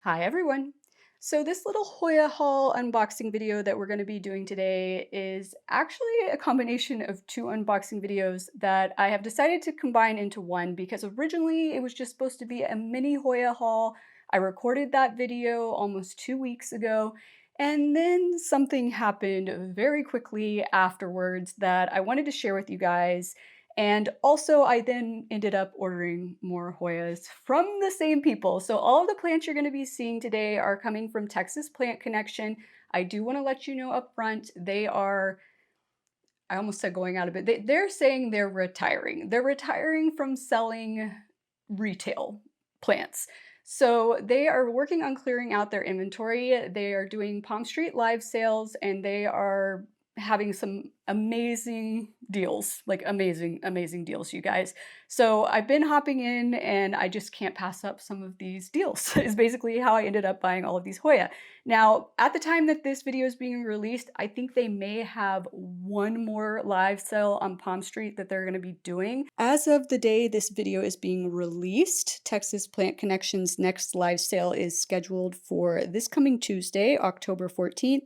Hi everyone. So this little Hoya haul unboxing video that we're going to be doing today is actually a combination of two unboxing videos that I have decided to combine into one because originally it was just supposed to be a mini Hoya haul. I recorded that video almost 2 weeks ago, and then something happened very quickly afterwards that I wanted to share with you guys. And also, I then ended up ordering more Hoyas from the same people. So all of the plants you're going to be seeing today are coming from Texas Plant Connection. I do want to let you know up front, they are, I almost said going out of it. They're saying they're retiring. They're retiring from selling retail plants. So they are working on clearing out their inventory. They are doing Palm Street live sales and they are having some amazing deals, like amazing deals, you guys. So I've been hopping in and I just can't pass up some of these deals is basically how I ended up buying all of these Hoya. Now, at the time that this video is being released, I think they may have one more live sale on Palm Street that they're going to be doing. As of the day this video is being released, Texas Plant Connection's next live sale is scheduled for this coming Tuesday, October 14th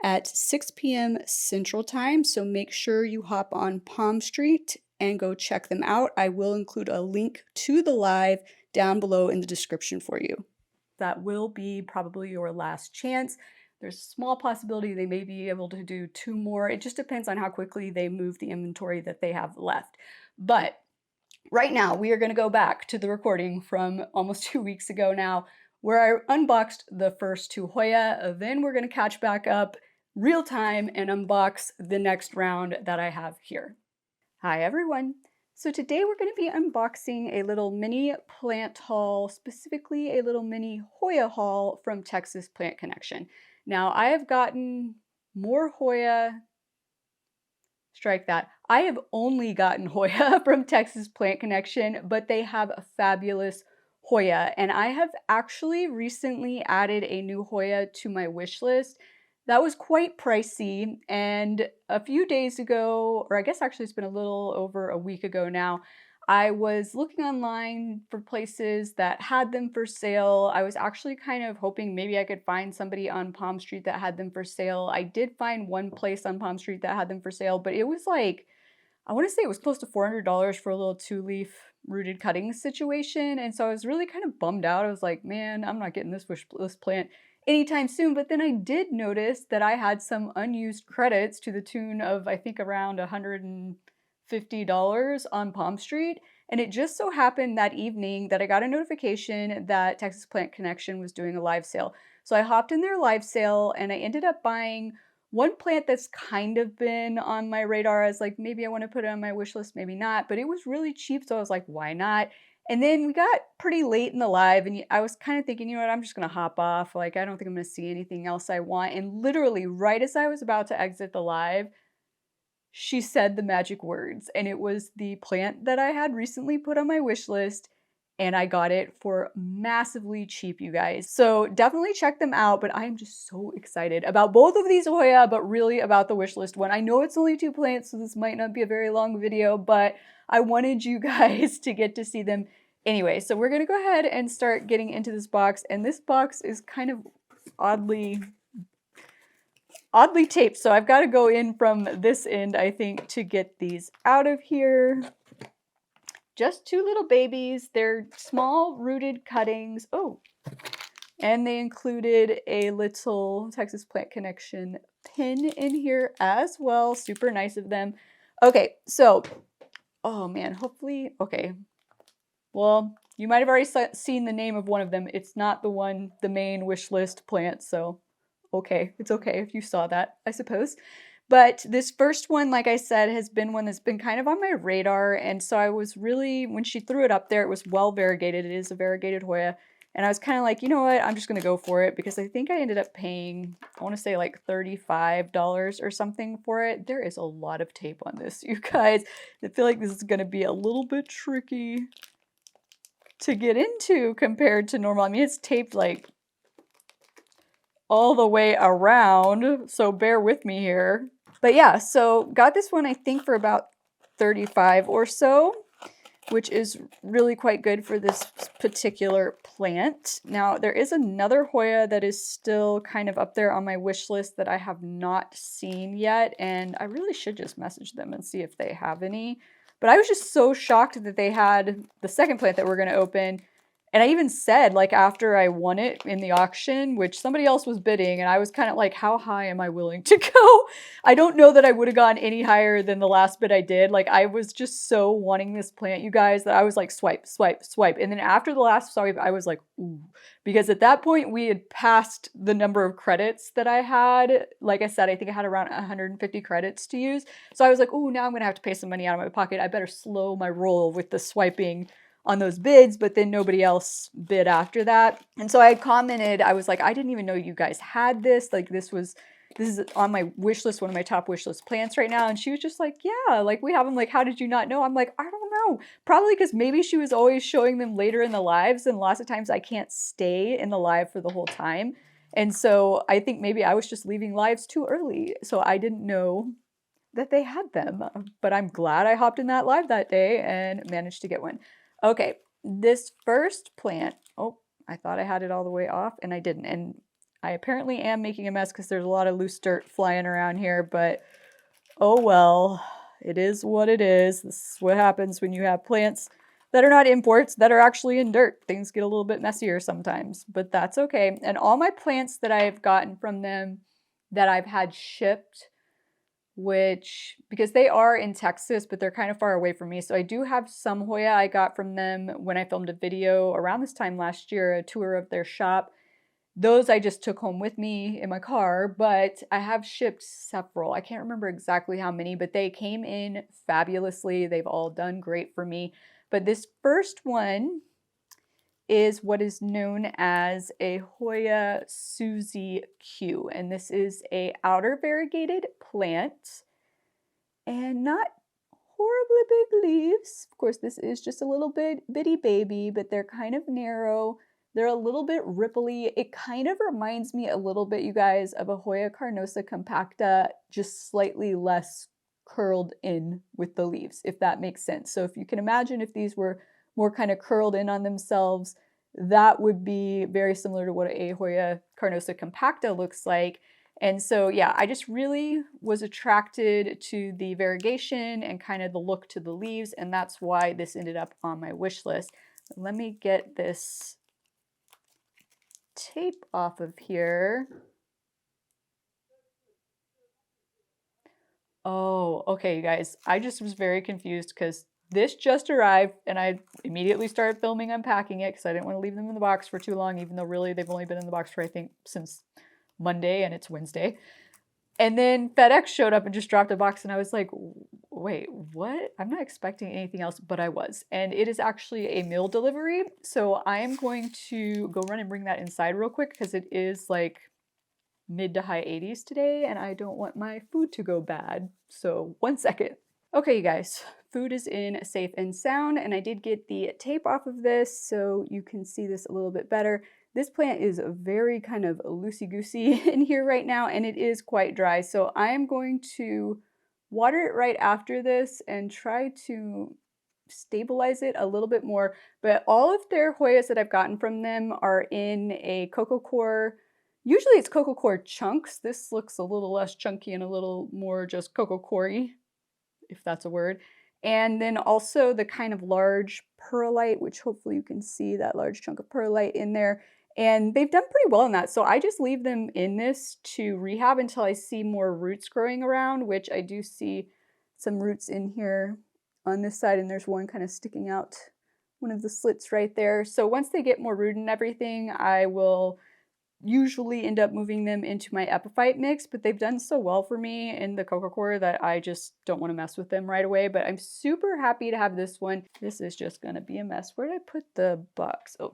at 6 p.m. Central Time. So make sure you hop on Palm Street and go check them out. I will include a link to the live down below in the description for you. That will be probably your last chance. There's a small possibility they may be able to do two more. It just depends on how quickly they move the inventory that they have left. But right now, we are going to go back to the recording from almost 2 weeks ago now, where I unboxed the first two Hoya. Then we're going to catch back up real time and unbox the next round that I have here. Hi everyone. So today we're going to be unboxing a little mini plant haul, specifically a little mini Hoya haul from Texas Plant Connection. Now I have gotten more Hoya, strike that. I have only gotten Hoya from Texas Plant Connection, but they have a fabulous Hoya. And I have actually recently added a new Hoya to my wish list. That was quite pricey, and a few days ago, or I guess actually it's been a little over a week ago now, I was looking online for places that had them for sale. I was actually kind of hoping maybe I could find somebody on Palm Street that had them for sale. I did find one place on Palm Street that had them for sale, but it was like, I want to say it was close to $400 for a little 2-leaf rooted cuttings situation, and so I was really kind of bummed out. I was like, man, I'm not getting this wish list plant anytime soon. But then I did notice that I had some unused credits to the tune of, I think, around $150 on Palm Street. And it just so happened that evening that I got a notification that Texas Plant Connection was doing a live sale. So I hopped in their live sale and I ended up buying one plant that's kind of been on my radar as like, maybe I want to put it on my wish list, maybe not, but it was really cheap. So I was like, why not? And then we got pretty late in the live and I was kind of thinking, you know what, I'm just going to hop off. Like, I don't think I'm going to see anything else I want. And literally right as I was about to exit the live, she said the magic words, and it was the plant that I had recently put on my wish list, and I got it for massively cheap, you guys. So definitely check them out, but I am just so excited about both of these Hoya, but really about the wish list one. I know it's only two plants, so this might not be a very long video, but I wanted you guys to get to see them anyway. So we're gonna go ahead and start getting into this box, and this box is kind of oddly taped, so I've got to go in from this end, I think, to get these out of here. Just two little babies. They're small rooted cuttings. Oh, and they included a little Texas Plant Connection pin in here as well. Super nice of them. Okay, so, oh man, hopefully, okay. Well, you might have already seen the name of one of them. It's not the main wish list plant, so okay, it's okay if you saw that, I suppose. But this first one, like I said, has been one that's been kind of on my radar, and so I was really, when she threw it up there, it was well variegated. It is a variegated Hoya, and I was kind of like, you know what, I'm just going to go for it, because I think I ended up paying, I want to say like $35 or something for it. There is a lot of tape on this, you guys. I feel like this is going to be a little bit tricky to get into compared to normal. I mean, it's taped like all the way around, so bear with me here. But yeah, so got this one I think for about $35 or so. which is really quite good for this particular plant. Now, there is another Hoya that is still kind of up there on my wish list that I have not seen yet, and I really should just message them and see if they have any. But I was just so shocked that they had the second plant that we're going to open. And I even said, like, after I won it in the auction, which somebody else was bidding, and I was kind of like, how high am I willing to go? I don't know that I would have gone any higher than the last bid I did. Like, I was just so wanting this plant, you guys, that I was like, swipe, swipe, swipe. And then after the last swipe, I was like, ooh. Because at that point, we had passed the number of credits that I had. Like I said, I think I had around 150 credits to use. So I was like, ooh, now I'm going to have to pay some money out of my pocket. I better slow my roll with the swiping on those bids, but then nobody else bid after that. And so I commented, I was like, I didn't even know you guys had this. Like, this is on my wish list, one of my top wish list plants right now. And she was just like, yeah, like, we have them. Like, how did you not know? I'm like, I don't know. Probably because maybe she was always showing them later in the lives, and lots of times I can't stay in the live for the whole time. And so I think maybe I was just leaving lives too early. So I didn't know that they had them, but I'm glad I hopped in that live that day and managed to get one. Okay, this first plant, oh, I thought I had it all the way off and I didn't. And I apparently am making a mess because there's a lot of loose dirt flying around here, but oh well, it is what it is. This is what happens when you have plants that are not imports, that are actually in dirt. Things get a little bit messier sometimes, but that's okay. And all my plants that I've gotten from them that I've had shipped, which, because they are in Texas, but they're kind of far away from me. So I do have some Hoya I got from them when I filmed a video around this time last year, a tour of their shop. Those I just took home with me in my car, but I have shipped several. I can't remember exactly how many, but they came in fabulously. They've all done great for me. But this first one is what is known as a Hoya Susie Q, and this is a outer variegated plant and not horribly big leaves. Of course, this is just a little bit bitty baby, but they're kind of narrow. They're a little bit ripply. It kind of reminds me a little bit, you guys, of a Hoya carnosa compacta, just slightly less curled in with the leaves, if that makes sense. So if you can imagine if these were more kind of curled in on themselves, that would be very similar to what a Hoya carnosa compacta looks like. And so, yeah, I just really was attracted to the variegation and kind of the look to the leaves, and that's why this ended up on my wish list. Let me get this tape off of here. Oh, okay, you guys. I just was very confused because this just arrived and I immediately started filming unpacking it because I didn't want to leave them in the box for too long, even though really they've only been in the box for, I think, since Monday and it's Wednesday. And then FedEx showed up and just dropped a box and I was like, wait, what? I'm not expecting anything else, but I was. And it is actually a meal delivery. So I am going to go run and bring that inside real quick because it is like mid to high 80s today and I don't want my food to go bad. So 1 second. Okay, you guys, food is in safe and sound, and I did get the tape off of this so you can see this a little bit better. This plant is very kind of loosey-goosey in here right now, and it is quite dry. So I am going to water it right after this and try to stabilize it a little bit more. But all of their Hoyas that I've gotten from them are in a cocoa core. Usually it's cocoa core chunks. This looks a little less chunky and a little more just cocoa core-y, if that's a word. And then also the kind of large perlite, which hopefully you can see that large chunk of perlite in there. And they've done pretty well in that. So I just leave them in this to rehab until I see more roots growing around, which I do see some roots in here on this side. And there's one kind of sticking out, one of the slits right there. So once they get more root and everything, I will usually end up moving them into my epiphyte mix, but they've done so well for me in the cocoa core that I just don't want to mess with them right away. But I'm super happy to have this one. This is just going to be a mess. Where did I put the box? Oh,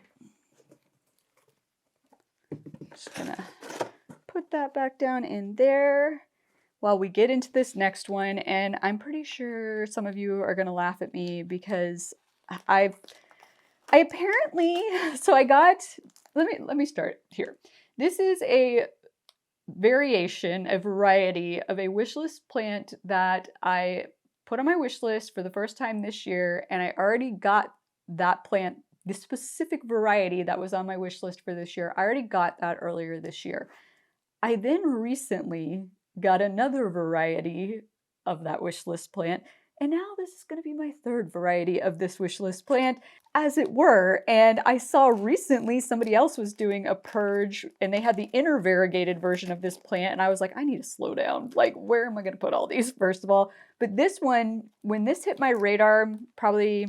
just gonna put that back down in there while we get into this next one. And I'm pretty sure some of you are gonna laugh at me because I apparently, so I got, let me start here. This is a variation, a variety of a wishlist plant that I put on my wish list for the first time this year, and I already got that plant, the specific variety that was on my wish list for this year. I already got that earlier this year. I then recently got another variety of that wish list plant, and now this is going to be my third variety of this wish list plant, as it were. And I saw recently somebody else was doing a purge, and they had the inner variegated version of this plant, and I was like, I need to slow down. Like, where am I going to put all these, first of all? But this one, when this hit my radar, probably, I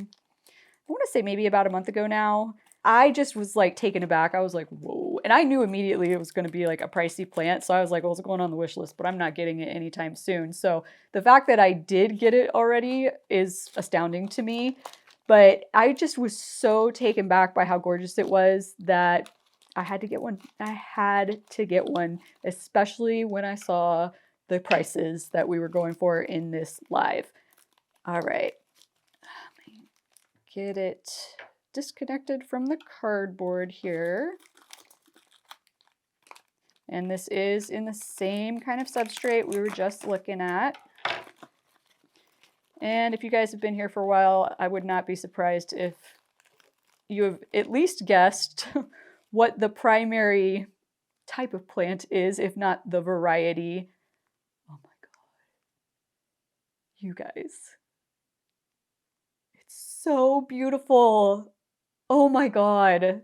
want to say maybe about a month ago now, I just was like taken aback. I was like, whoa. And I knew immediately it was going to be like a pricey plant. So I was like, well, it's going on the wish list, but I'm not getting it anytime soon. So the fact that I did get it already is astounding to me. But I just was so taken back by how gorgeous it was that I had to get one. I had to get one, especially when I saw the prices that we were going for in this live. All right. Get it disconnected from the cardboard here. And this is in the same kind of substrate we were just looking at. And if you guys have been here for a while, I would not be surprised if you have at least guessed what the primary type of plant is, if not the variety. Oh my God. You guys. It's so beautiful. Oh my God.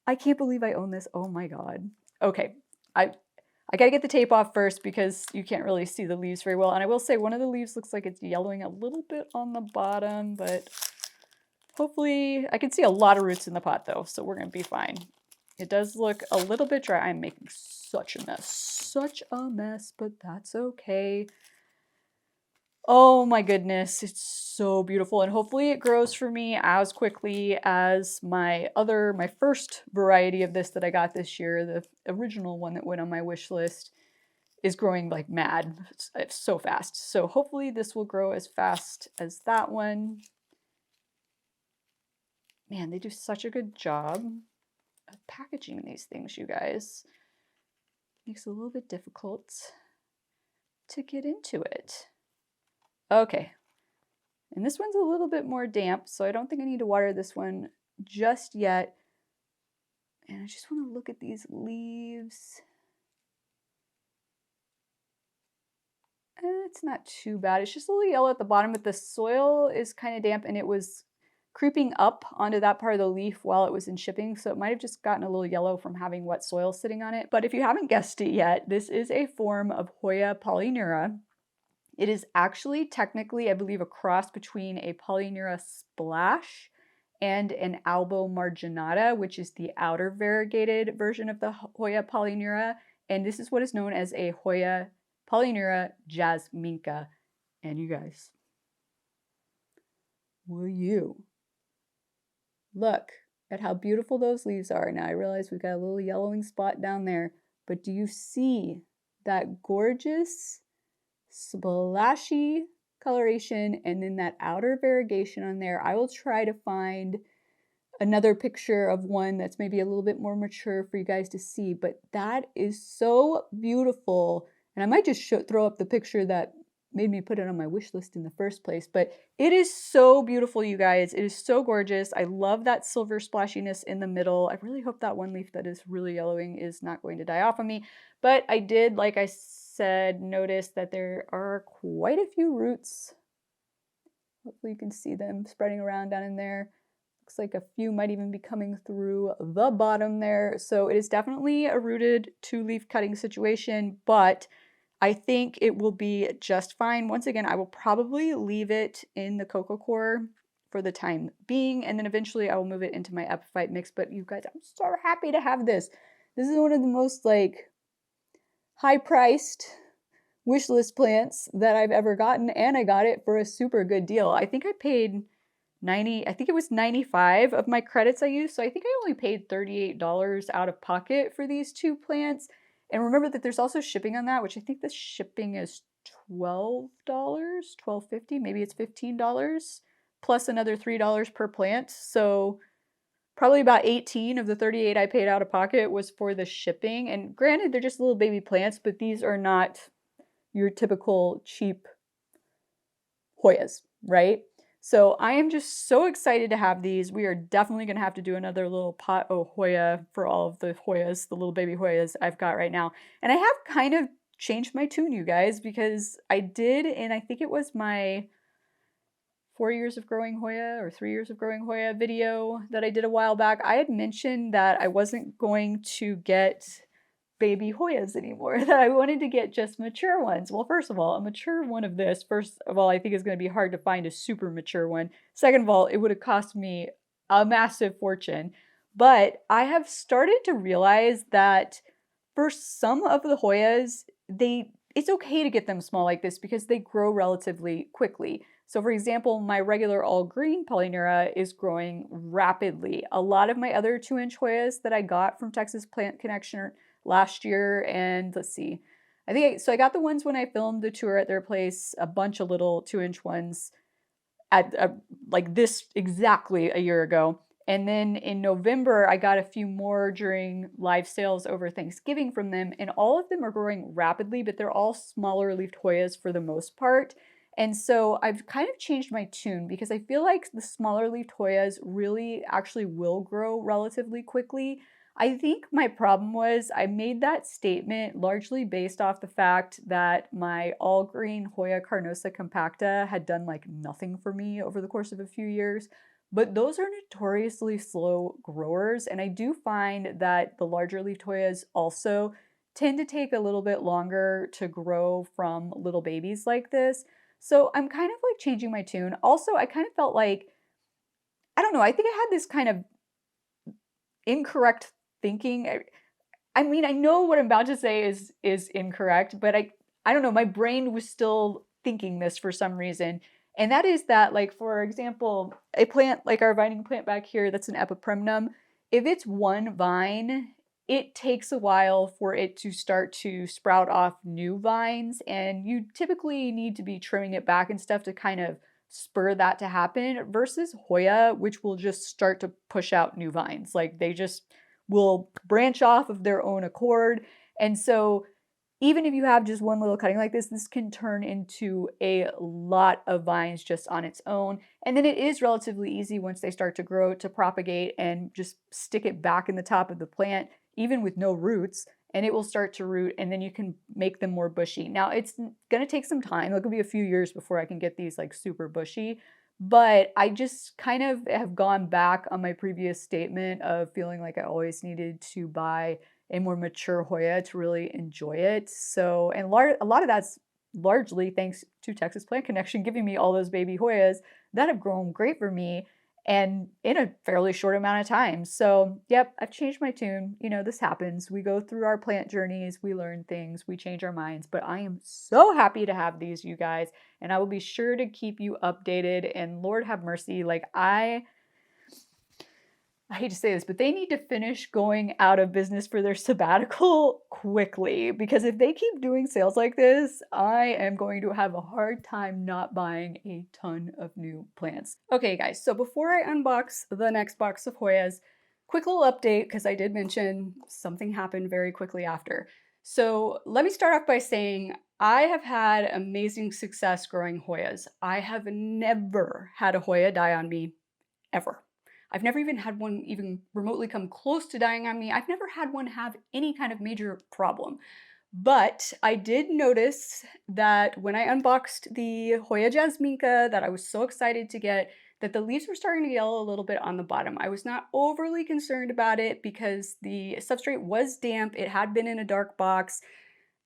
I can't believe I own this. Oh my God. Okay. I gotta get the tape off first because you can't really see the leaves very well. And I will say one of the leaves looks like it's yellowing a little bit on the bottom, but hopefully I can see a lot of roots in the pot though, so we're gonna be fine. It does look a little bit dry. I'm making such a mess, but that's okay. Oh my goodness, it's so beautiful, and hopefully it grows for me as quickly as my first variety of this that I got this year, the original one that went on my wish list, is growing like mad. It's so fast. So hopefully this will grow as fast as that one. Man, they do such a good job of packaging these things, you guys. Makes it a little bit difficult to get into it. Okay, and this one's a little bit more damp, so I don't think I need to water this one just yet. And I just want to look at these leaves. It's not too bad. It's just a little yellow at the bottom, but the soil is kind of damp, and it was creeping up onto that part of the leaf while it was in shipping, so it might have just gotten a little yellow from having wet soil sitting on it. But if you haven't guessed it yet, this is a form of Hoya polyneura. It is actually technically, I believe, a cross between a polyneura splash and an albo marginata, which is the outer variegated version of the Hoya polyneura. And this is what is known as a Hoya polyneura jasminca. And you guys, will you look at how beautiful those leaves are? Now I realize we've got a little yellowing spot down there, but do you see that gorgeous splashy coloration and then that outer variegation on there? I will try to find another picture of one that's maybe a little bit more mature for you guys to see, but that is so beautiful. And I might just throw up the picture that made me put it on my wish list in the first place, but it is so beautiful, you guys. It is so gorgeous. I love that silver splashiness in the middle. I really hope that one leaf that is really yellowing is not going to die off on me, but I did, like I said, notice that there are quite a few roots. Hopefully you can see them spreading around down in there. Looks like a few might even be coming through the bottom there. So it is definitely a rooted two-leaf cutting situation, but I think it will be just fine. Once again, I will probably leave it in the coco coir for the time being, and then eventually I will move it into my epiphyte mix. But you guys, I'm so happy to have this. This is one of the most like high-priced wish list plants that I've ever gotten, and I got it for a super good deal. I think I paid I think it was 95 of my credits I used, so I think I only paid $38 out of pocket for these two plants. And remember that there's also shipping on that, which I think the shipping is $12, $12.50, maybe it's $15, plus another $3 per plant. So probably about 18 of the 38 I paid out of pocket was for the shipping. And granted, they're just little baby plants, but these are not your typical cheap Hoyas, right? So I am just so excited to have these. We are definitely going to have to do another little pot o Hoya for all of the Hoyas, the little baby Hoyas I've got right now. And I have kind of changed my tune, you guys, because I did, and I think it was my 4 years of growing Hoya or 3 years of growing Hoya video that I did a while back. I had mentioned that I wasn't going to get baby Hoyas anymore, that I wanted to get just mature ones. Well, first of all, a mature one of this, first of all, I think is going to be hard to find a super mature one. Second of all, it would have cost me a massive fortune. But I have started to realize that for some of the Hoyas, it's okay to get them small like this because they grow relatively quickly. So for example, my regular all green Polynera is growing rapidly. A lot of my other 2-inch Hoyas that I got from Texas Plant Connection last year, and let's see, I got the ones when I filmed the tour at their place, a bunch of little 2-inch ones at like this exactly a year ago. And then in November, I got a few more during live sales over Thanksgiving from them, and all of them are growing rapidly, but they're all smaller leafed Hoyas for the most part. And so I've kind of changed my tune because I feel like the smaller leafed Hoyas really actually will grow relatively quickly. I think my problem was I made that statement largely based off the fact that my all green Hoya carnosa compacta had done like nothing for me over the course of a few years. But those are notoriously slow growers, and I do find that the larger leafed Hoyas also tend to take a little bit longer to grow from little babies like this. So I'm kind of like changing my tune. Also, I kind of felt like, I don't know, I think I had this kind of incorrect thinking. I mean, I know what I'm about to say is incorrect, but I don't know, my brain was still thinking this for some reason. And that is that, like, for example, a plant like our vining plant back here that's an epipremnum, if it's one vine, it takes a while for it to start to sprout off new vines, and you typically need to be trimming it back and stuff to kind of spur that to happen versus Hoya, which will just start to push out new vines. Like they just will branch off of their own accord. And so even if you have just one little cutting like this can turn into a lot of vines just on its own. And then it is relatively easy once they start to grow to propagate and just stick it back in the top of the plant, even with no roots, and it will start to root, and then you can make them more bushy. Now, it's going to take some time. It'll be a few years before I can get these like super bushy, but I just kind of have gone back on my previous statement of feeling like I always needed to buy a more mature Hoya to really enjoy it. So, and a lot of that's largely thanks to Texas Plant Connection giving me all those baby Hoyas that have grown great for me and in a fairly short amount of time. So, yep, I've changed my tune. You know, this happens. We go through our plant journeys, we learn things, we change our minds, but I am so happy to have these, you guys, and I will be sure to keep you updated. And Lord have mercy, like I hate to say this, but they need to finish going out of business for their sabbatical quickly, because if they keep doing sales like this, I am going to have a hard time not buying a ton of new plants. Okay, guys, so before I unbox the next box of Hoyas, quick little update, because I did mention something happened very quickly after. So let me start off by saying I have had amazing success growing Hoyas. I have never had a Hoya die on me, ever. I've never even had one even remotely come close to dying on me. I've never had one have any kind of major problem. But I did notice that when I unboxed the Hoya Jasminka that I was so excited to get, that the leaves were starting to yellow a little bit on the bottom. I was not overly concerned about it because the substrate was damp. It had been in a dark box,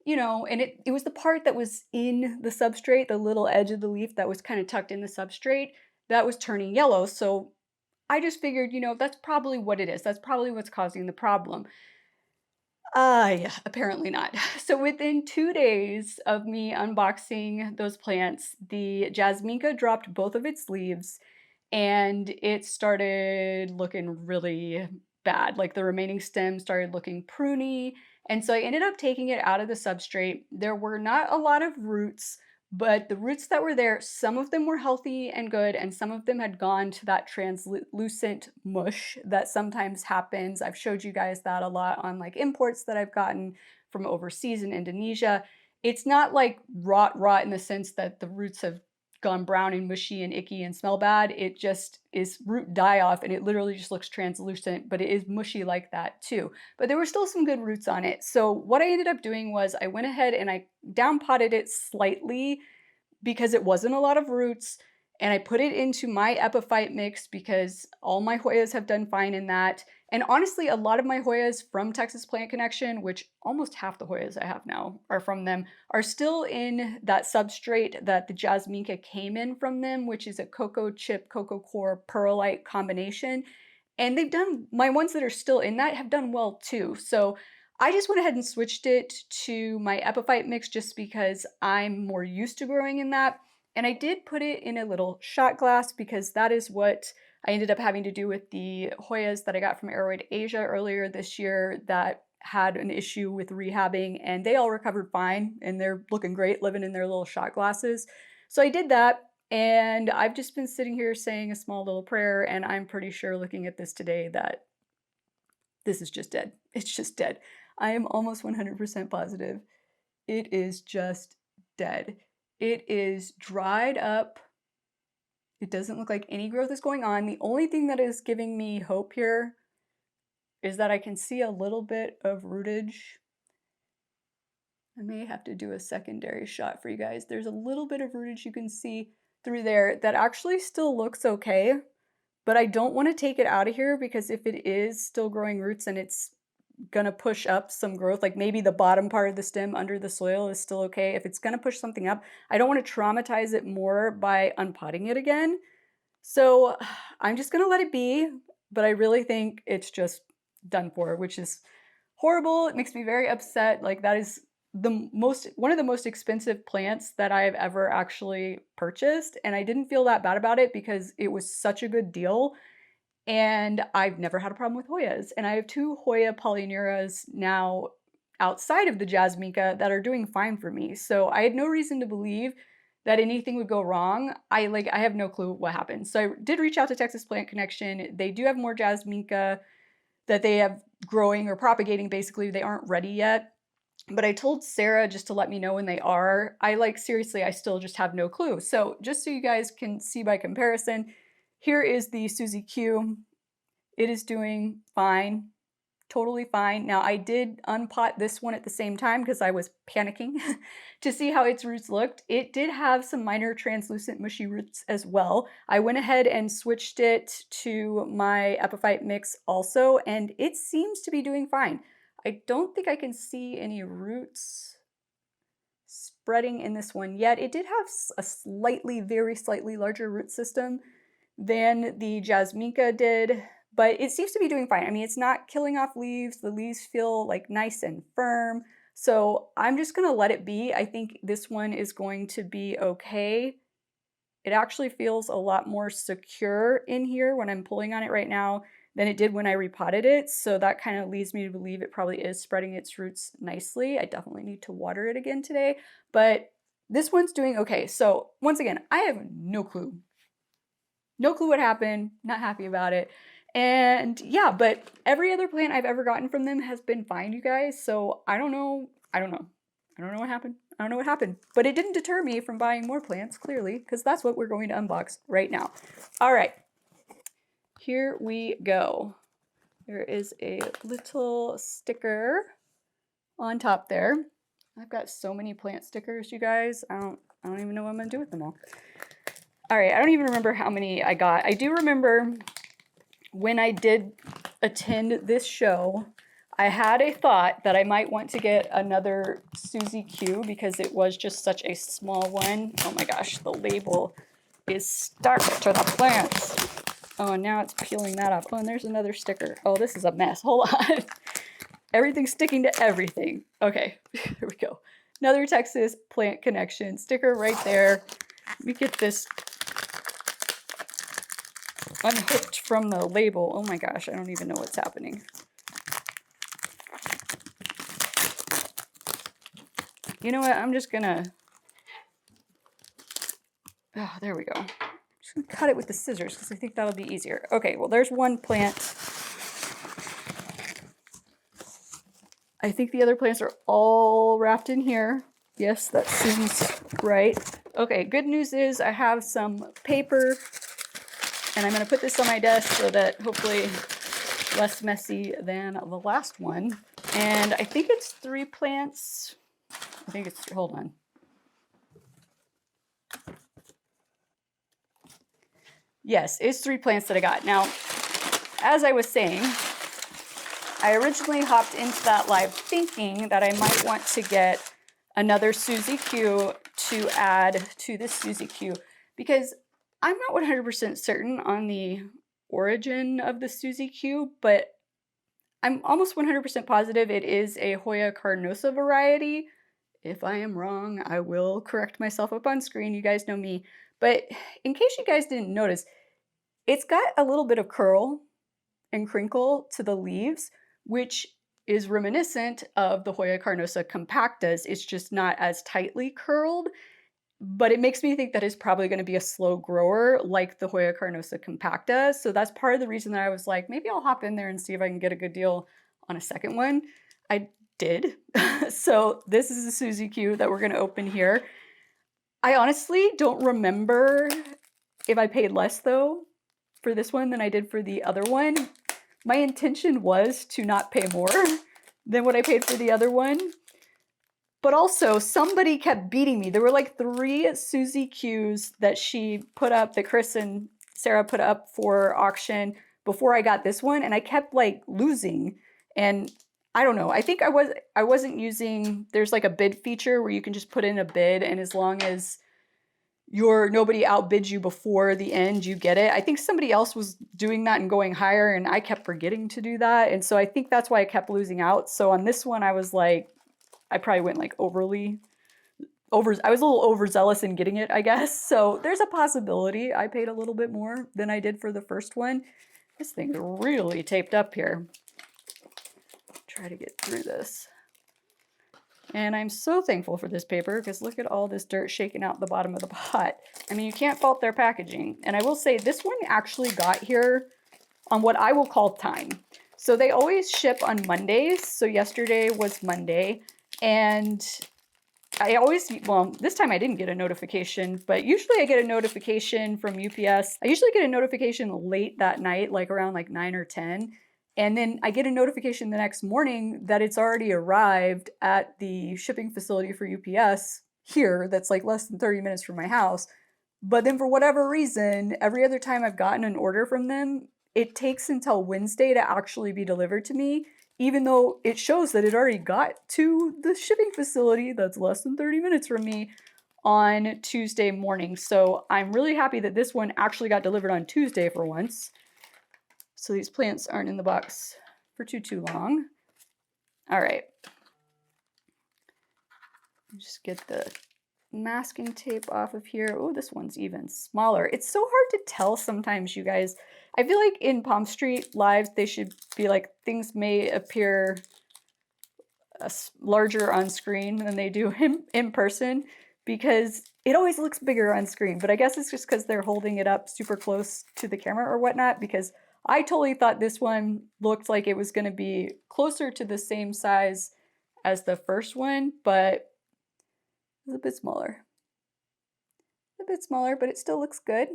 you know, and it was the part that was in the substrate, the little edge of the leaf that was kind of tucked in the substrate, that was turning yellow. So I just figured, you know, that's probably what it is. That's probably what's causing the problem. Yeah, apparently not. So within 2 days of me unboxing those plants, the Jasminka dropped both of its leaves and it started looking really bad. Like the remaining stems started looking pruny. And so I ended up taking it out of the substrate. There were not a lot of roots, but the roots that were there, some of them were healthy and good, and some of them had gone to that translucent mush that sometimes happens. I've showed you guys that a lot on like imports that I've gotten from overseas in Indonesia. It's not like rot in the sense that the roots have gone brown and mushy and icky and smell bad. It just is root die off, and it literally just looks translucent, but it is mushy like that too. But there were still some good roots on it. So what I ended up doing was I went ahead and I down potted it slightly because it wasn't a lot of roots. And I put it into my epiphyte mix because all my Hoyas have done fine in that. And honestly, a lot of my Hoyas from Texas Plant Connection, which almost half the Hoyas I have now are from them, are still in that substrate that the Jasminca came in from them, which is a cocoa chip, cocoa core, perlite combination. And they've done, my ones that are still in that have done well too. So I just went ahead and switched it to my epiphyte mix just because I'm more used to growing in that. And I did put it in a little shot glass because that is what I ended up having to do with the Hoyas that I got from Arrowhead Asia earlier this year that had an issue with rehabbing, and they all recovered fine and they're looking great living in their little shot glasses. So I did that, and I've just been sitting here saying a small little prayer, and I'm pretty sure looking at this today that this is just dead. It's just dead. I am almost 100% positive. It is just dead. It is dried up. It doesn't look like any growth is going on. The only thing that is giving me hope here is that I can see a little bit of rootage. I may have to do a secondary shot for you guys. There's a little bit of rootage you can see through there that actually still looks okay, but I don't want to take it out of here because if it is still growing roots and it's gonna push up some growth, like maybe the bottom part of the stem under the soil is still okay. If it's gonna push something up, I don't want to traumatize it more by unpotting it again. So I'm just gonna let it be, but I really think it's just done for, which is horrible. It makes me very upset. Like that is one of the most expensive plants that I've ever actually purchased, and I didn't feel that bad about it because it was such a good deal. And I've never had a problem with Hoyas. And I have 2 Hoya polyneras now outside of the Jasminca that are doing fine for me. So I had no reason to believe that anything would go wrong. I have no clue what happened. So I did reach out to Texas Plant Connection. They do have more Jasminca that they have growing or propagating. Basically, they aren't ready yet. But I told Sarah just to let me know when they are. Seriously, I still just have no clue. So just so you guys can see by comparison, here is the Susie Q. It is doing fine, totally fine. Now I did unpot this one at the same time because I was panicking to see how its roots looked. It did have some minor translucent mushy roots as well. I went ahead and switched it to my epiphyte mix also, and it seems to be doing fine. I don't think I can see any roots spreading in this one yet. It did have a very slightly larger root system than the Jasminca did, but it seems to be doing fine. I mean, it's not killing off leaves. The leaves feel like nice and firm. So I'm just gonna let it be. I think this one is going to be okay. It actually feels a lot more secure in here when I'm pulling on it right now than it did when I repotted it. So that kind of leads me to believe it probably is spreading its roots nicely. I definitely need to water it again today, but this one's doing okay. So once again, I have no clue. No clue what happened, not happy about it. And yeah, but every other plant I've ever gotten from them has been fine, you guys. So I don't know what happened. I don't know what happened, but it didn't deter me from buying more plants, clearly, because that's what we're going to unbox right now. All right, here we go. There is a little sticker on top there. I've got so many plant stickers, you guys. I don't even know what I'm gonna do with them all. All right, I don't even remember how many I got. I do remember when I did attend this show, I had a thought that I might want to get another Susie Q because it was just such a small one. Oh my gosh, the label is stuck to the plants. Oh, and now it's peeling that off. Oh, and there's another sticker. Oh, this is a mess. Hold on. Everything's sticking to everything. Okay, here we go. Another Texas Plant Connection sticker right there. Let me get this unhooked from the label. Oh my gosh, I don't even know what's happening. You know what? I'm just gonna... Oh, there we go. I'm just gonna cut it with the scissors because I think that'll be easier. Okay, well, there's one plant. I think the other plants are all wrapped in here. Yes, that seems right. Okay, good news is I have some paper, and I'm gonna put this on my desk so that hopefully less messy than the last one. And I think it's 3 plants. I think it's, hold on. Yes, it's 3 plants that I got. Now, as I was saying, I originally hopped into that live thinking that I might want to get another Suzy Q to add to this Suzy Q, because I'm not 100% certain on the origin of the Suzy Q, but I'm almost 100% positive it is a Hoya carnosa variety. If I am wrong, I will correct myself up on screen. You guys know me. But in case you guys didn't notice, it's got a little bit of curl and crinkle to the leaves, which is reminiscent of the Hoya carnosa compactas. It's just not as tightly curled, but it makes me think that it's probably going to be a slow grower like the Hoya carnosa compacta. So that's part of the reason that I was like, maybe I'll hop in there and see if I can get a good deal on a second one. I did. So this is the Suzy Q that we're going to open here. I honestly don't remember if I paid less though for this one than I did for the other one. My intention was to not pay more than what I paid for the other one. But also, somebody kept beating me. There were like 3 Suzy Qs that she put up, that Chris and Sarah put up for auction before I got this one, and I kept like losing. And I don't know. I think I wasn't using. There's like a bid feature where you can just put in a bid, and as long as nobody outbids you before the end, you get it. I think somebody else was doing that and going higher, and I kept forgetting to do that, and so I think that's why I kept losing out. So on this one, I was like, I probably went like I was a little overzealous in getting it, I guess. So there's a possibility I paid a little bit more than I did for the first one. This thing's really taped up here. Try to get through this. And I'm so thankful for this paper, because look at all this dirt shaking out the bottom of the pot. I mean, you can't fault their packaging. And I will say this one actually got here on what I will call time. So they always ship on Mondays. So yesterday was Monday. And I always, well, this time I didn't get a notification, but usually I get a notification from UPS. I usually get a notification late that night, like around like 9 or 10. And then I get a notification the next morning that it's already arrived at the shipping facility for UPS here, that's like less than 30 minutes from my house. But then for whatever reason, every other time I've gotten an order from them, it takes until Wednesday to actually be delivered to me, even though it shows that it already got to the shipping facility that's less than 30 minutes from me on Tuesday morning. So I'm really happy that this one actually got delivered on Tuesday for once. So these plants aren't in the box for too long. All right. Just get the masking tape off of here. Oh, this one's even smaller. It's so hard to tell sometimes, you guys. I feel like in Palm Street lives, they should be like, things may appear larger on screen than they do in person, because it always looks bigger on screen. But I guess it's just because they're holding it up super close to the camera or whatnot, because I totally thought this one looked like it was going to be closer to the same size as the first one, but it's a bit smaller. A bit smaller, but it still looks good.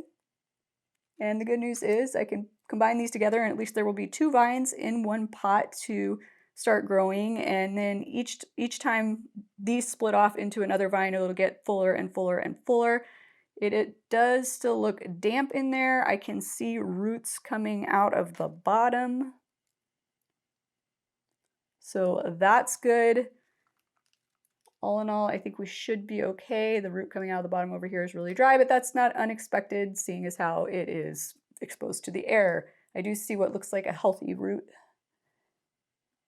And the good news is I can combine these together, and at least there will be 2 vines in one pot to start growing. And then each time these split off into another vine, it'll get fuller and fuller and fuller. It does still look damp in there. I can see roots coming out of the bottom. So that's good. All in all, I think we should be okay. The root coming out of the bottom over here is really dry, but that's not unexpected, seeing as how it is exposed to the air. I do see what looks like a healthy root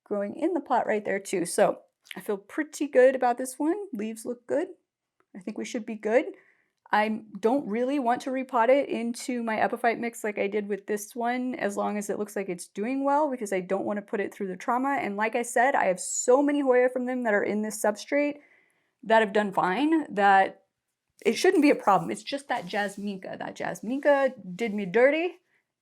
growing in the pot right there too. So I feel pretty good about this one. Leaves look good. I think we should be good. I don't really want to repot it into my epiphyte mix like I did with this one, as long as it looks like it's doing well, because I don't want to put it through the trauma. And like I said, I have so many Hoya from them that are in this substrate that have done fine, that it shouldn't be a problem. It's just that Jasminka. That Jasminka did me dirty.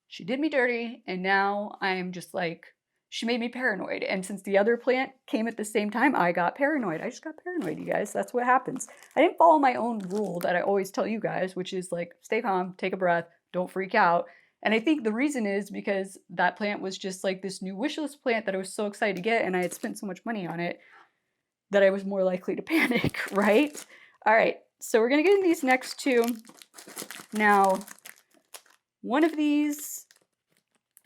She did me dirty, and now I am just like she made me paranoid. And since the other plant came at the same time, I got paranoid. I just got paranoid, you guys. That's what happens. I didn't follow my own rule that I always tell you guys, which is like, stay calm, take a breath, don't freak out. And I think the reason is because that plant was just like this new wish list plant that I was so excited to get, and I had spent so much money on it that I was more likely to panic, right? All right, so we're gonna get in these next two. Now, one of these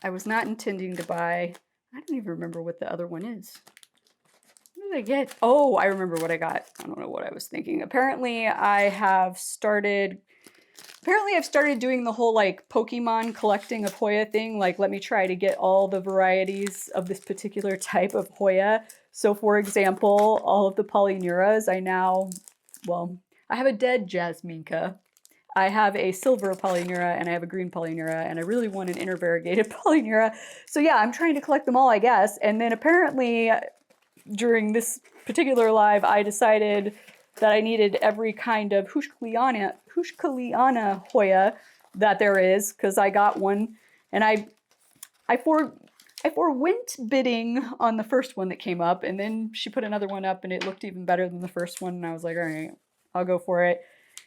I was not intending to buy. I don't even remember what the other one is. What did I get? Oh, I remember what I got. I don't know what I was thinking. Apparently I've started doing the whole like Pokemon collecting of Hoya thing. Like, let me try to get all the varieties of this particular type of Hoya. So for example, all of the Polyneras, I have a dead Jasminka. I have a silver Polynera and I have a green Polynera, and I really want an intervariegated Polynera. So yeah, I'm trying to collect them all, I guess. And then apparently during this particular live, I decided that I needed every kind of Houshkaliana Hoya that there is, because I got one, and I forewent bidding on the first one that came up, and then she put another one up and it looked even better than the first one, and I was like, all right, I'll go for it.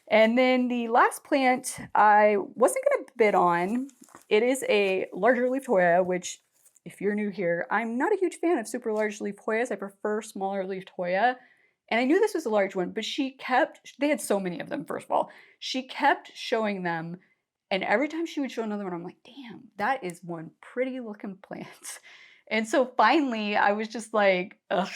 And then the last plant I wasn't going to bid on. It is a larger leafed Hoya, which, if you're new here, I'm not a huge fan of super large leaf Hoyas. I prefer smaller leafed Hoya. And I knew this was a large one, but they had so many of them, first of all. She kept showing them, and every time she would show another one, I'm like, damn, that is one pretty looking plant. And so finally, I was just like, ugh,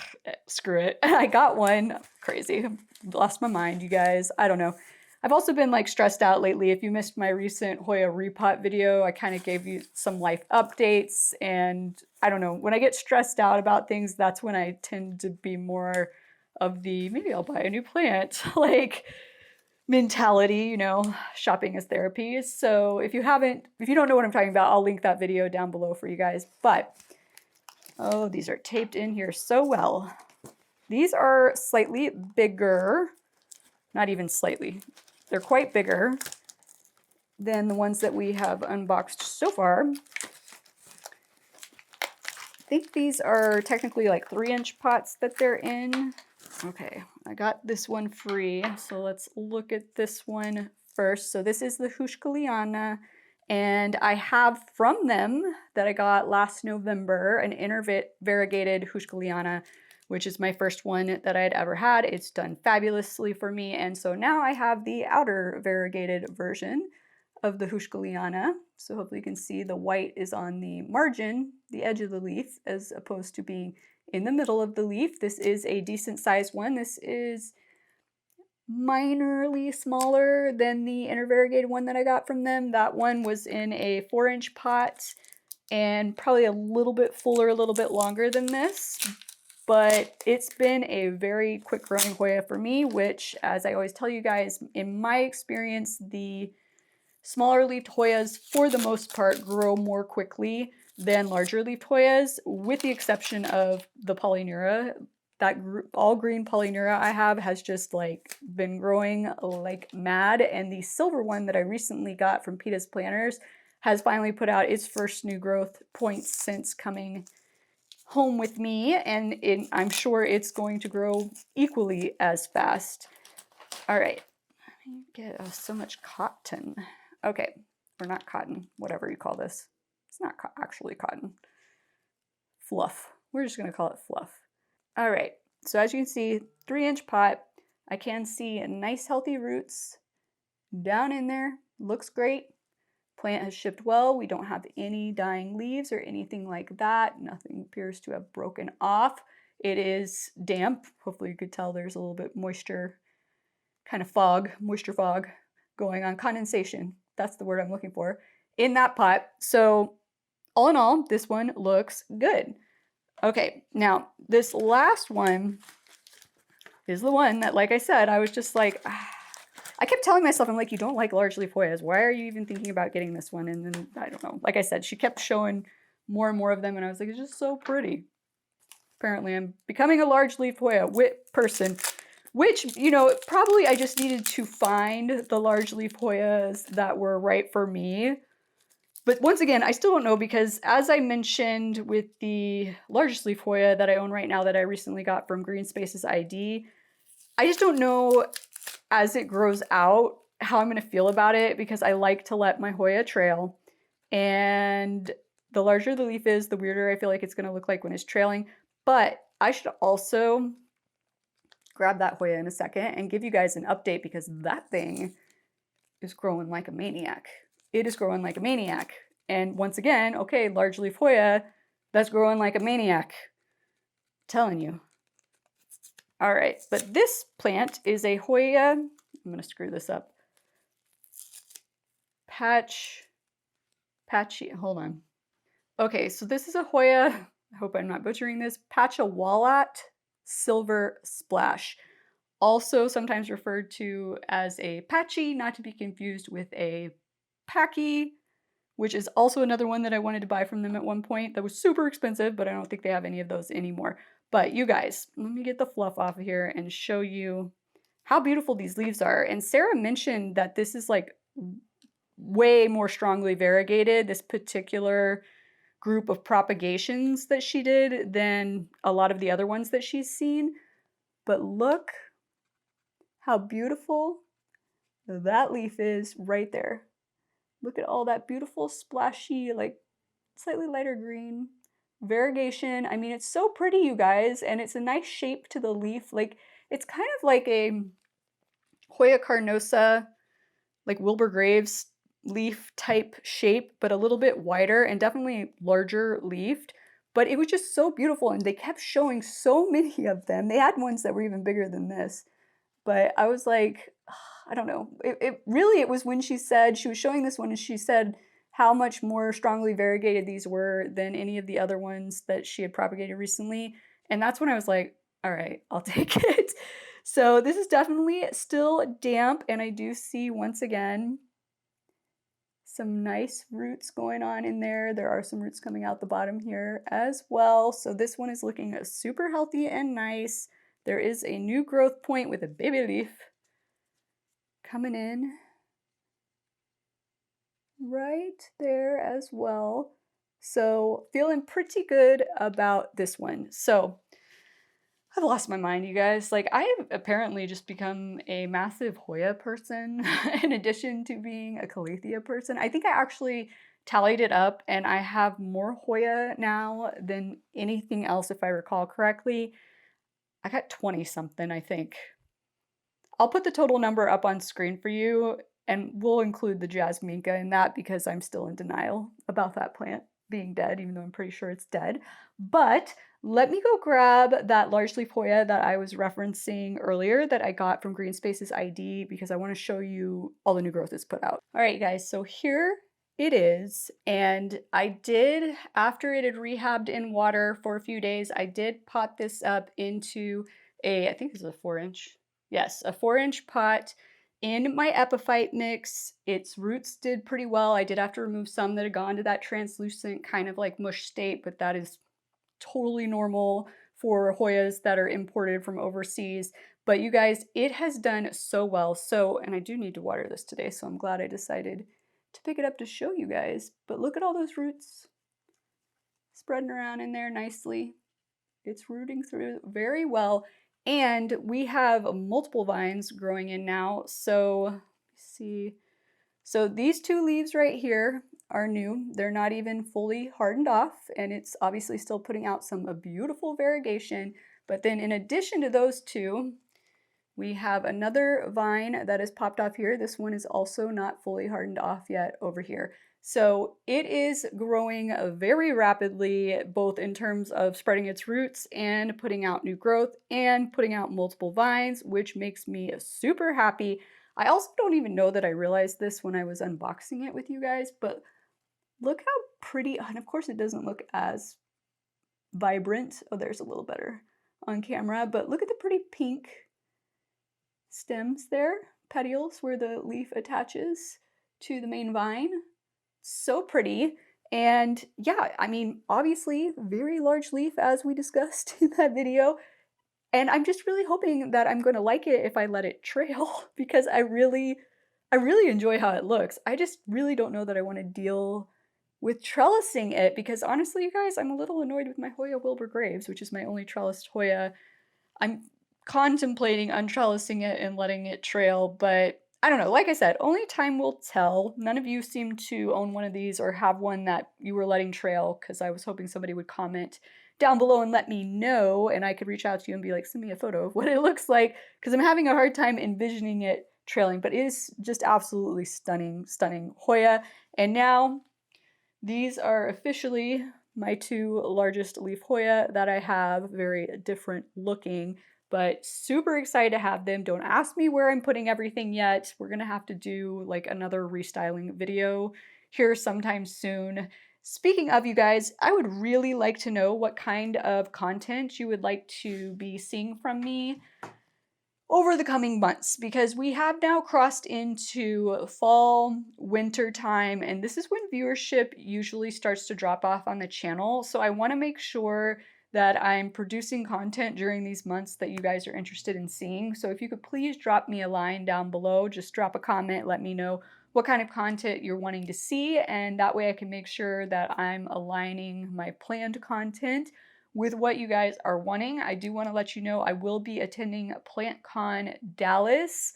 screw it. I got one. Crazy. Lost my mind, you guys. I don't know. I've also been like stressed out lately. If you missed my recent Hoya repot video, I kind of gave you some life updates, and I don't know, when I get stressed out about things, that's when I tend to be more of the maybe I'll buy a new plant like mentality, you know, shopping as therapy. So if you don't know what I'm talking about, I'll link that video down below for you guys. But oh, these are taped in here so well. These are slightly bigger, not even slightly. They're quite bigger than the ones that we have unboxed so far. I think these are technically like 3-inch pots that they're in. Okay, I got this one free, so let's look at this one first. So this is the Houshkaliana, and I have from them that I got last November an intervariegated Houshkaliana, which is my first one that I had ever had. It's done fabulously for me, and so now I have the outer variegated version of the Houshkaliana. So hopefully you can see the white is on the margin, the edge of the leaf, as opposed to being in the middle of the leaf. This is a decent sized one. This is minorly smaller than the intervariegated one that I got from them. That one was in a 4-inch pot and probably a little bit fuller, a little bit longer than this. But it's been a very quick growing Hoya for me, which, as I always tell you guys, in my experience, the smaller leafed Hoyas, for the most part, grow more quickly than larger leafed Hoyas, with the exception of the Polynera. That all green Polynera I have has just like been growing like mad, and the silver one that I recently got from Peta's Planters has finally put out its first new growth points since coming home with me, and I'm sure it's going to grow equally as fast. All right, let me get so much cotton. Okay, or not cotton, whatever you call this. It's not actually cotton. Fluff. We're just going to call it fluff. All right, so as you can see, 3-inch pot. I can see nice healthy roots down in there. Looks great. Plant has shipped well. We don't have any dying leaves or anything like that. Nothing appears to have broken off. It is damp. Hopefully you could tell there's a little bit moisture, kind of fog, moisture fog going on. Condensation, that's the word I'm looking for, in that pot. So all in all, this one looks good. Okay, now this last one is the one that, like I said, I was just like, I kept telling myself, I'm like, you don't like large leaf Hoyas. Why are you even thinking about getting this one? And then, I don't know. Like I said, she kept showing more and more of them, and I was like, it's just so pretty. Apparently, I'm becoming a large leaf Hoya person, which, you know, probably I just needed to find the large leaf Hoyas that were right for me But once again, I still don't know because as I mentioned with the largest leaf Hoya that I own right now that I recently got from Green Spaces ID, I just don't know as it grows out how I'm going to feel about it because I like to let my Hoya trail. And the larger the leaf is, the weirder I feel like it's going to look like when it's trailing. But I should also grab that Hoya in a second and give you guys an update because that thing is growing like a maniac. It is growing like a maniac. And once again, okay, large leaf Hoya, that's growing like a maniac. Telling you. All right, but this plant is a Hoya, I'm gonna screw this up. Patchy, hold on. Okay, so this is a Hoya, I hope I'm not butchering this, Pachawalat Silver Splash. Also sometimes referred to as a patchy, not to be confused with a packy, which is also another one that I wanted to buy from them at one point that was super expensive, but I don't think they have any of those anymore. But you guys, let me get the fluff off of here and show you how beautiful these leaves are. And Sarah mentioned that this is like way more strongly variegated, this particular group of propagations that she did than a lot of the other ones that she's seen. But look how beautiful that leaf is right there. Look at all that beautiful splashy, like slightly lighter green variegation. I mean, it's so pretty, you guys, and it's a nice shape to the leaf. Like, it's kind of like a Hoya carnosa, like Wilbur Graves leaf type shape, but a little bit wider and definitely larger leafed. But it was just so beautiful, and they kept showing so many of them. They had ones that were even bigger than this. But I was like, I don't know. It was when she said, she was showing this one and she said how much more strongly variegated these were than any of the other ones that she had propagated recently. And that's when I was like, all right, I'll take it. So this is definitely still damp, and I do see once again some nice roots going on in there. There are some roots coming out the bottom here as well. So this one is looking super healthy and nice. There is a new growth point with a baby leaf coming in right there as well. So feeling pretty good about this one. So I've lost my mind, you guys. Like, I have apparently just become a massive Hoya person in addition to being a Calathea person. I think I actually tallied it up and I have more Hoya now than anything else if I recall correctly. I got 20 something, I think. I'll put the total number up on screen for you, and we'll include the Jasminka in that because I'm still in denial about that plant being dead, even though I'm pretty sure it's dead. But let me go grab that large leaf Hoya that I was referencing earlier that I got from Green Spaces ID because I want to show you all the new growth it's put out. All right, guys, so here it is. And I did, after it had rehabbed in water for a few days, I did pot this up into I think this is a 4-inch. Yes, a 4-inch pot in my epiphyte mix. Its roots did pretty well. I did have to remove some that had gone to that translucent kind of like mush state, but that is totally normal for Hoyas that are imported from overseas. But you guys, it has done so well. So, and I do need to water this today, so I'm glad I decided to pick it up to show you guys. But look at all those roots spreading around in there nicely. It's rooting through very well. And we have multiple vines growing in now. So let's see. So these two leaves right here are new. They're not even fully hardened off, and it's obviously still putting out some beautiful variegation. But then in addition to those two, we have another vine that has popped off here. This one is also not fully hardened off yet over here. So it is growing very rapidly, both in terms of spreading its roots and putting out new growth and putting out multiple vines, which makes me super happy. I also don't even know that I realized this when I was unboxing it with you guys, but look how pretty, and of course it doesn't look as vibrant. Oh, there's a little better on camera, but look at the pretty pink stems there, petioles where the leaf attaches to the main vine. So pretty. And yeah, I mean, obviously very large leaf as we discussed in that video. And I'm just really hoping that I'm going to like it if I let it trail because I really enjoy how it looks. I just really don't know that I want to deal with trellising it, because honestly, you guys, I'm a little annoyed with my Hoya Wilbur Graves, which is my only trellised Hoya. I'm contemplating untrellising it and letting it trail, but I don't know. Like I said, only time will tell. None of you seem to own one of these or have one that you were letting trail, because I was hoping somebody would comment down below and let me know, and I could reach out to you and be like, send me a photo of what it looks like, because I'm having a hard time envisioning it trailing, but it is just absolutely stunning, stunning Hoya. And now these are officially my two largest leaf Hoya that I have, very different looking, but super excited to have them. Don't ask me where I'm putting everything yet. We're gonna have to do like another restyling video here sometime soon. Speaking of, you guys, I would really like to know what kind of content you would like to be seeing from me over the coming months, because we have now crossed into fall, winter time, and this is when viewership usually starts to drop off on the channel. So I want to make sure that I'm producing content during these months that you guys are interested in seeing. So if you could please drop me a line down below, just drop a comment, let me know what kind of content you're wanting to see, and that way I can make sure that I'm aligning my planned content with what you guys are wanting. I do want to let you know I will be attending PlantCon Dallas,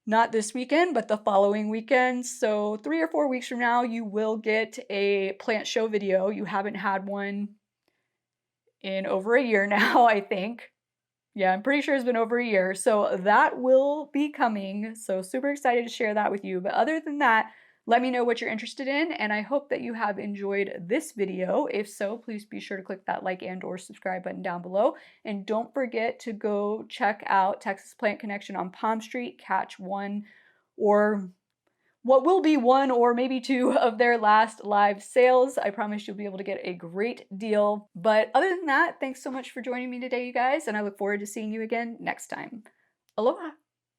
not this weekend, but the following weekend. So 3 or 4 weeks from now, you will get a plant show video. You haven't had one in over a year now, I think. Yeah, I'm pretty sure it's been over a year. So that will be coming. So super excited to share that with you. But other than that, let me know what you're interested in, and I hope that you have enjoyed this video. If so, please be sure to click that like and or subscribe button down below. And don't forget to go check out Texas Plant Connection on Palm Street, catch one or what will be one or maybe two of their last live sales. I promise you'll be able to get a great deal. But other than that, thanks so much for joining me today, you guys, and I look forward to seeing you again next time. Aloha!